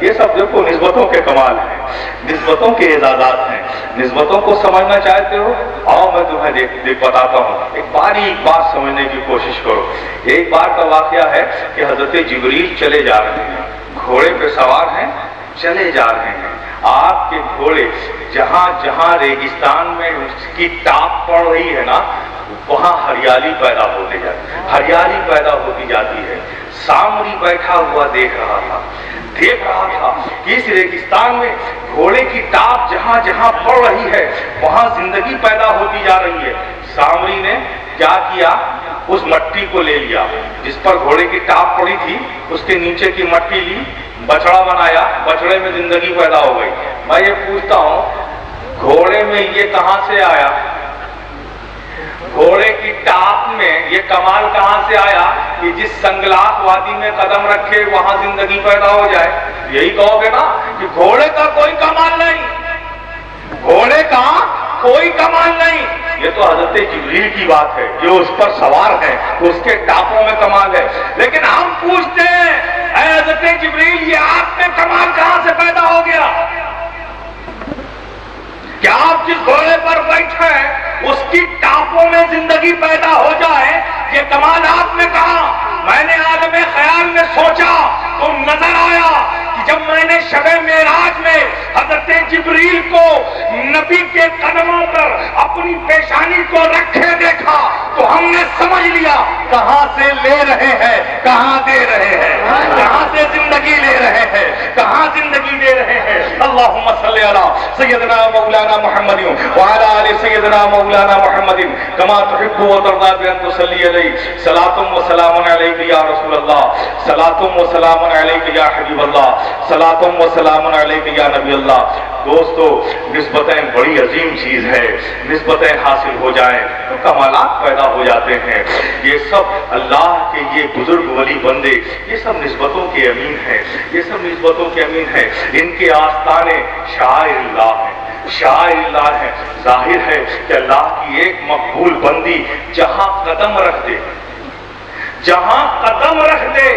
یہ سب دیکھو نسبتوں کے کمال ہیں، نسبتوں کے اعزازات ہیں۔ نسبتوں کو سمجھنا چاہتے ہو؟ آؤ میں تمہیں بتاتا ہوں، ایک باریک بات سمجھنے کی کوشش کرو۔ ایک بار کا واقعہ ہے کہ حضرت جبریل چلے جا رہے ہیں، گھوڑے پہ سوار ہیں، چلے جا رہے ہیں۔ آپ کے گھوڑے جہاں جہاں ریگستان میں اس کی ٹاپ پڑ رہی ہے نا، وہاں ہریالی پیدا ہوتی جاتی ہے، ہریالی پیدا ہوتی جاتی ہے۔ سامری بیٹھا ہوا دیکھ رہا تھا کہ اس ریگستان میں گھوڑے کی ٹاپ جہاں جہاں پڑ رہی ہے وہاں زندگی پیدا ہوتی جا رہی ہے۔ سامری نے کیا کیا؟ اس مٹی کو لے لیا جس پر گھوڑے کی ٹاپ پڑی تھی، اس کے نیچے کی مٹی لی، بچڑا بنایا، بچڑے میں زندگی پیدا ہو گئی۔ میں یہ پوچھتا ہوں گھوڑے میں یہ کہاں سے آیا؟ گھوڑے کی ٹاپ میں یہ کمال کہاں سے آیا کہ جس سنگلاخ وادی میں قدم رکھے وہاں زندگی پیدا ہو جائے؟ یہی کہو گے نا کہ گھوڑے کا کوئی کمال نہیں، گھوڑے کا کوئی کمال نہیں۔ یہ تو حضرت جبریل کی بات ہے، جو اس پر سوار ہے اس کے ٹاپوں میں کمال ہے۔ لیکن ہم پوچھتے ہیں اے حضرت جبریل، یہ آپ میں کمال کہاں سے پیدا ہو گیا؟ کیا آپ جس گھوڑے پر بیٹھے ہیں اس کی ٹاپوں میں زندگی پیدا ہو جائے؟ یہ کمال آپ نے کہا۔ میں نے عالم خیال میں سوچا تو نظر آیا کہ جب میں نے شب معراج میں حضرت جبریل کو نبی کے قدموں پر اپنی پیشانی کو رکھے دیکھا تو ہم نے سمجھ لیا کہاں سے لے رہے ہیں، کہاں دے رہے ہیں، کہاں سے زندگی لے رہے ہیں، کہاں زندگی دے رہے ہیں۔ اللہم صلی علی سیدنا مولانا محمد وعلی آل سیدنا مولانا محمد کما تحب و ترضى بأن تصلی علیہ صلاۃ و سلام علیک یا رسول اللہ، صلاۃ و سلام علیک یا حبیب اللہ، صلاۃ و سلام علیک یا نبی اللہ۔ دوستو، نسبتیں بڑی عظیم چیز ہے، نسبتیں حاصل ہو جائیں تو کمالات پیدا ہو جاتے ہیں۔ یہ سب اللہ کے یہ بزرگ ولی بندے یہ سب نسبتوں کے امین ہیں، یہ سب نسبتوں کے امین ہیں۔ ان کے آستانے شاعر اللہ ہیں، شاعر اللہ ہے۔ ظاہر ہے کہ اللہ کی ایک مقبول بندی جہاں قدم رکھ دے، جہاں قدم رکھ دے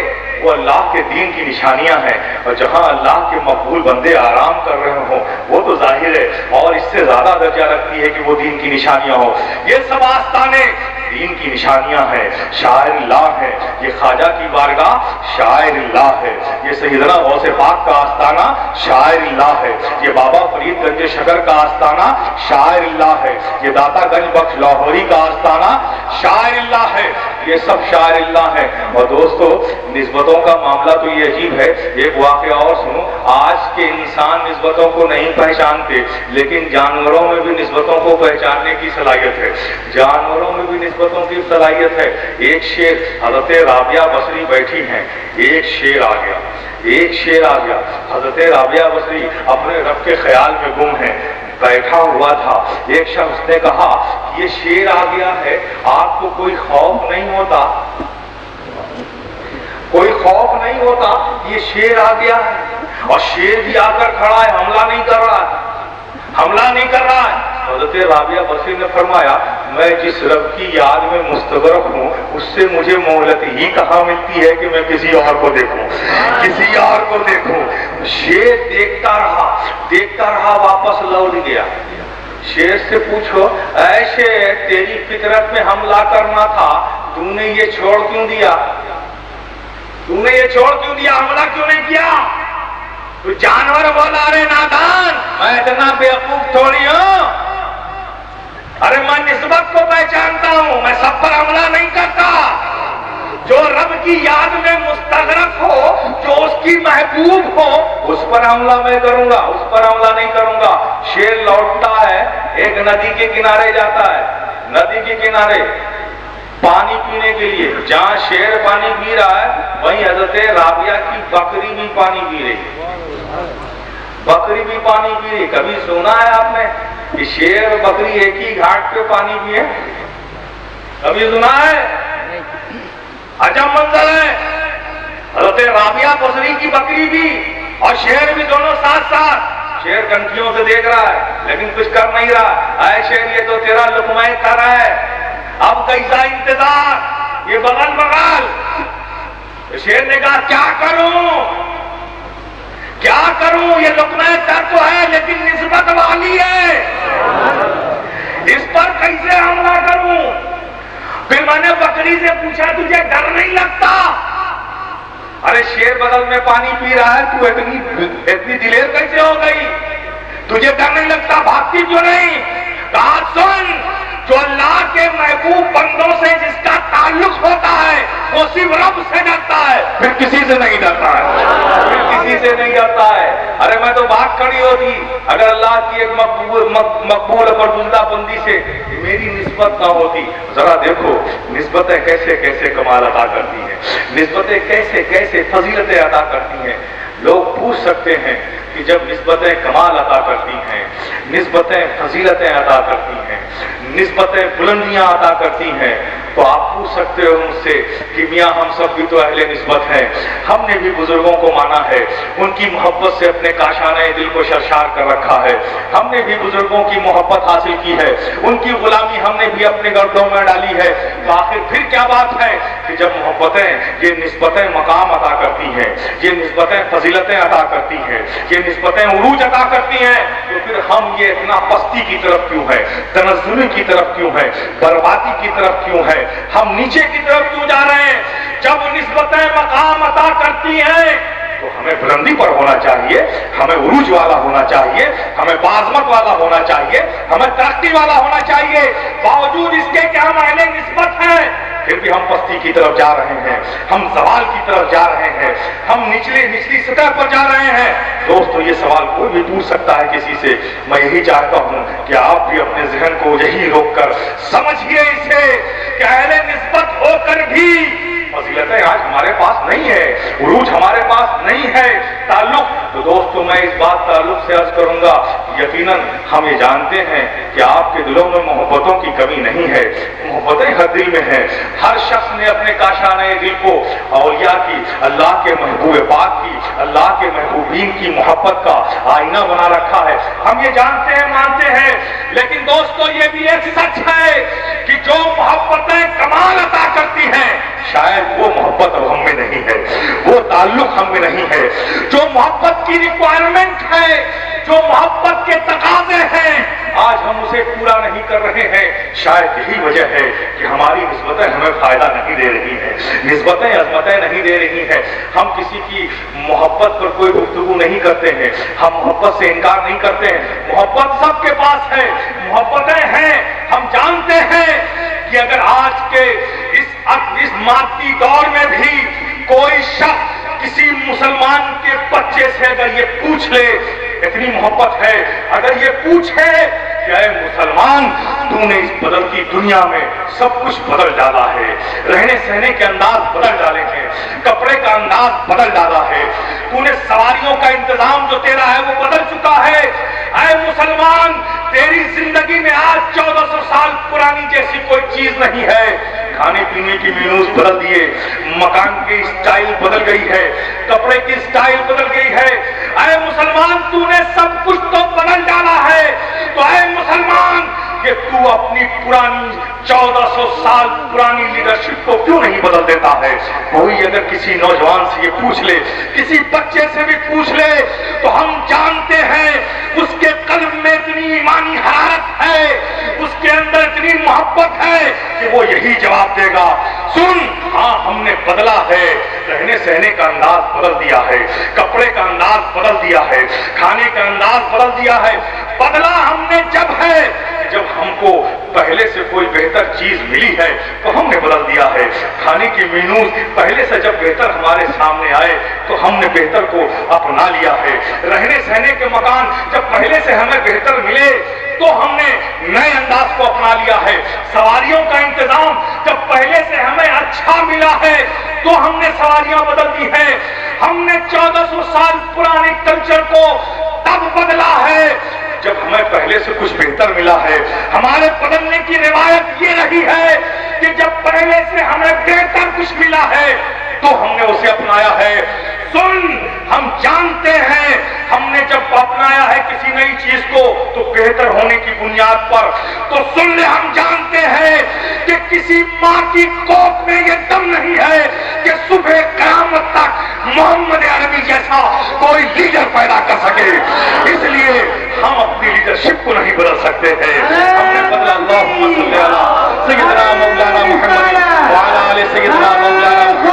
وہ اللہ کے دین کی نشانیاں ہیں، اور جہاں اللہ کے مقبول بندے آرام کر رہے ہوں وہ تو ظاہر ہے اور اس سے زیادہ درجہ رکھتی ہے کہ وہ دین کی نشانیاں ہوں۔ یہ سب آستانے دین کی نشانیاں ہیں، شاعر اللہ ہے۔ یہ خواجہ کی بارگاہ شاعر اللہ ہے، یہ سیدنا غوث پاک کا آستانہ شاعر اللہ ہے، یہ بابا فرید گنج شکر کا آستانہ شاعر اللہ ہے، یہ داتا گنج بخش لاہوری کا آستانہ شاعر اللہ ہے۔ یہ سب شاعر اللہ ہے۔ اور دوستو، نسبتوں کا معاملہ تو یہ عجیب ہے۔ ایک واقعہ اور سنو۔ آج کے انسان نسبتوں کو نہیں پہچانتے، لیکن جانوروں میں بھی نسبتوں کو پہچاننے کی صلاحیت ہے، جانوروں میں بھی نسبتوں کی صلاحیت ہے۔ ایک شیر، حضرت رابعہ بصری بیٹھی ہیں، ایک شیر آ گیا، ایک شیر آ گیا۔ حضرت رابعہ بصری اپنے رب کے خیال میں گم ہیں، بیٹھا ہوا تھا۔ ایک شخص نے کہا یہ شیر آ گیا ہے، آپ کو کوئی خوف نہیں ہوتا؟ کوئی خوف نہیں ہوتا؟ یہ شیر آ گیا ہے، اور شیر بھی آ کر کھڑا ہے، حملہ نہیں کر رہا ہے، حملہ نہیں کر رہا ہے۔ حضرت رابعہ بصری نے فرمایا میں جس رب کی یاد میں مستغرق ہوں اس سے مجھے مہلت ہی کہاں ملتی ہے کہ میں کسی اور کو دیکھوں، کسی اور کو دیکھوں۔ شیر دیکھتا رہا واپس لوٹ گیا۔ شیر سے پوچھو اے شیر، تیری فطرت میں حملہ کرنا تھا، تو نے یہ چھوڑ کیوں دیا؟ تو نے یہ چھوڑ کیوں دیا؟ حملہ کیوں نہیں کیا؟ تو جانور بولا ارے نادان، میں اتنا بیوقوف تھوڑی ہوں، ارے میں نسبت کو پہچانتا ہوں، میں سب پر حملہ نہیں کرتا۔ جو رب کی یاد میں مستغرق ہو، جو اس کی محبوب ہو، اس پر حملہ میں کروں گا، اس پر حملہ نہیں کروں گا۔ شیر لوٹتا ہے، ایک ندی کے کنارے جاتا ہے، ندی کے کنارے پانی پینے کے لیے۔ جہاں شیر پانی پی رہا ہے وہیں حضرت رابعہ کی بکری بھی پانی پی رہی، بکری بھی پانی پی رہی۔ کبھی سنا ہے آپ نے کہ شیر اور بکری ایک ہی گھاٹ پہ پانی پیے؟ کبھی سنا ہے؟ عجب منظر ہے، حضرت رابعہ بصری کی بکری بھی اور شیر بھی دونوں ساتھ ساتھ۔ شیر کنکھیوں سے دیکھ رہا ہے لیکن کچھ کر نہیں رہا۔ اے شیر، یہ تو تیرا لقمہ کر رہا ہے، اب کیسا انتظار، یہ بغل بغل۔ شیر نے کہا کیا کروں؟ کیا کروں؟ یہ لقمہ تر تو ہے لیکن نسبت والی ہے، اس پر کیسے حملہ کروں؟ پھر میں نے بکری سے پوچھا تجھے ڈر نہیں لگتا؟ ارے شیر بغل میں پانی پی رہا ہے، تو اتنی دلیر کیسے ہو گئی؟ تجھے ڈر نہیں لگتا؟ بھاگتی کیوں نہیں؟ کہا سن، جو اللہ کے محبوب بندوں سے جس کا تعلق ہوتا ہے وہ صرف رب سے ڈرتا ہے، پھر کسی سے نہیں ڈرتا ہے، پھر کسی سے نہیں ڈرتا ہے۔ ارے میں تو بات کھڑی ہوتی اگر اللہ کی ایک مقبول اور پسندیدہ بندی سے میری نسبت نہ ہوتی۔ ذرا دیکھو نسبتیں کیسے کیسے کمال عطا کرتی ہیں، نسبتیں کیسے کیسے فضیلتیں عطا کرتی ہیں۔ لوگ پوچھ سکتے ہیں کہ جب نسبتیں کمال عطا کرتی ہیں، نسبتیں فضیلتیں عطا کرتی ہیں، نسبتیں بلندیاں عطا کرتی ہیں، تو آپ پوچھ سکتے ہو مجھ سے کہ میاں ہم سب بھی تو اہل نسبت ہیں، ہم نے بھی بزرگوں کو مانا ہے، ان کی محبت سے اپنے کاشانہ دل کو سرشار کر رکھا ہے، ہم نے بھی بزرگوں کی محبت حاصل کی ہے، ان کی غلامی ہم نے بھی اپنے گردوں میں ڈالی ہے، تو آخر پھر کیا بات ہے کہ جب محبتیں یہ نسبتیں مقام عطا کرتی ہیں، یہ نسبتیں فضیلتیں عطا کرتی ہیں، یہ نسبتیں عروج عطا کرتی ہیں، تو پھر ہم یہ اتنا پستی کی طرف کیوں ہے، تنزلی کی طرف کیوں ہے، بربادی کی طرف کیوں ہے، ہم نیچے کی طرف کیوں جا رہے ہیں؟ جب نسبتیں مقام عطا کرتی ہیں تو ہمیں بلندی پر ہونا چاہیے، ہمیں عروج والا ہونا چاہیے، ہمیں بعظمت والا ہونا چاہیے، ہمیں ترقی والا ہونا چاہیے۔ باوجود اس کے کہ ہم اہل نسبت ہیں پھر بھی ہم پستی کی طرف جا رہے ہیں، ہم زوال کی طرف جا رہے ہیں، ہم نچلی سطح پر جا رہے ہیں۔ دوستو یہ سوال کوئی بھی پوچھ سکتا ہے کسی سے، میں یہی چاہتا ہوں کہ آپ بھی اپنے ذہن کو یہی روک کر سمجھیے اسے کہ اہل نسبت ہو کر بھی فضیلتیں آج ہمارے پاس نہیں ہے، عروج ہمارے پاس نہیں ہے، تعلق۔ تو دوستو میں اس بات تعلق سے عرض کروں گا، یقیناً ہم یہ جانتے ہیں کہ آپ کے دلوں میں محبتوں کی کمی نہیں ہے، محبتیں ہر دل میں ہیں، ہر شخص نے اپنے کاشانہ دل کو اولیاء کی، اللہ کے محبوب پاک کی، اللہ کے محبوبین کی محبت کا آئینہ بنا رکھا ہے، ہم یہ جانتے ہیں، مانتے ہیں۔ لیکن دوستو یہ بھی ایک سچ ہے کہ جو محبتیں کمال عطا کرتی ہیں شاید وہ محبت اب ہم میں نہیں ہے، وہ تعلق ہم میں نہیں ہے، جو محبت کی ریکوائرمنٹ ہے، جو محبت کے تقاضے ہیں آج ہم اسے پورا نہیں کر رہے ہیں۔ شاید یہی وجہ ہے کہ ہماری نسبتیں ہمیں فائدہ نہیں دے رہی ہیں، نسبتیں عظمتیں نہیں دے رہی ہیں، ہم کسی کی محبت پر کوئی گفتگو نہیں کرتے ہیں، ہم محبت سے انکار نہیں کرتے ہیں، محبت سب کے پاس ہے، محبتیں ہیں۔ ہم جانتے ہیں کہ اگر آج کے اس مادی دور میں بھی کوئی شخص کسی مسلمان کے بچے سے اگر یہ پوچھ لے، اتنی محبت ہے، اگر یہ پوچھے کہ اے مسلمان تو نے اس بدلتی دنیا میں سب کچھ بدل ڈالا ہے، رہنے سہنے کے انداز بدل ڈالے ہیں، کپڑے کا انداز بدل ڈالا ہے، تو نے سواریوں کا انتظام جو تیرا ہے وہ بدل چکا ہے، اے مسلمان تیری زندگی میں آج 1400 سال پرانی جیسی کوئی چیز نہیں ہے، کھانے پینے کی مینوز بدل دیے، مکان کی سٹائل بدل گئی ہے، کپڑے کی سٹائل بدل گئی ہے، اے مسلمان تو نے سب کچھ تو بدل ڈالا ہے، تو اے مسلمان کہ تو اپنی پرانی 1400 سال پرانی لیڈرشپ کو کیوں نہیں بدل دیتا ہے؟ کوئی اگر کسی نوجوان سے یہ پوچھ لے، کسی بچے سے بھی پوچھ لے، تو ہم جانتے ہیں اس کے قلب میں اتنی ایمانی حرارت ہے، اس کے اندر اتنی محبت ہے کہ وہ یہی جواب دے گا، سن ہاں ہم نے بدلا ہے، رہنے سہنے کا انداز بدل دیا ہے، کپڑے کا انداز بدل دیا ہے، کھانے کا انداز بدل دیا ہے، بدلا ہم نے جب ہے جب ہم کو پہلے سے کوئی بہتر چیز ملی ہے تو ہم نے بدل دیا ہے، کھانے کی مینوز پہلے سے جب بہتر ہمارے سامنے آئے تو ہم نے بہتر کو اپنا لیا ہے، رہنے سہنے کے مکان جب پہلے سے ہمیں بہتر ملے تو ہم نے نئے انداز کو اپنا لیا ہے، سواریوں کا انتظام جب پہلے سے ہمیں اچھا ملا ہے تو ہم نے سواریاں بدل دی ہیں، ہم نے 1400 سال پرانے کلچر کو تب بدلا ہے جب ہمیں پہلے سے کچھ بہتر ملا ہے۔ ہمارے بدلنے کی روایت یہ رہی ہے کہ جب پہلے سے ہمیں بہتر کچھ ملا ہے تو ہم نے اسے اپنایا ہے۔ سن، ہم جانتے ہیں ہم نے جب اپنایا ہے کسی نئی چیز کو تو بہتر ہونے کی بنیاد پر، تو سن لے ہم جانتے ہیں کہ کسی ماں کی کوکھ میں یہ دم نہیں ہے کہ صبح قیامت تک محمد عربی جیسا کوئی لیڈر پیدا کر سکے، اس لیے ہم اپنی لیڈرشپ کو نہیں بدل سکتے ہیں، ہم نے بدلا۔ اللہم صلی علی سیدنا مولانا محمد وعلی آل سیدنا مولانا محمد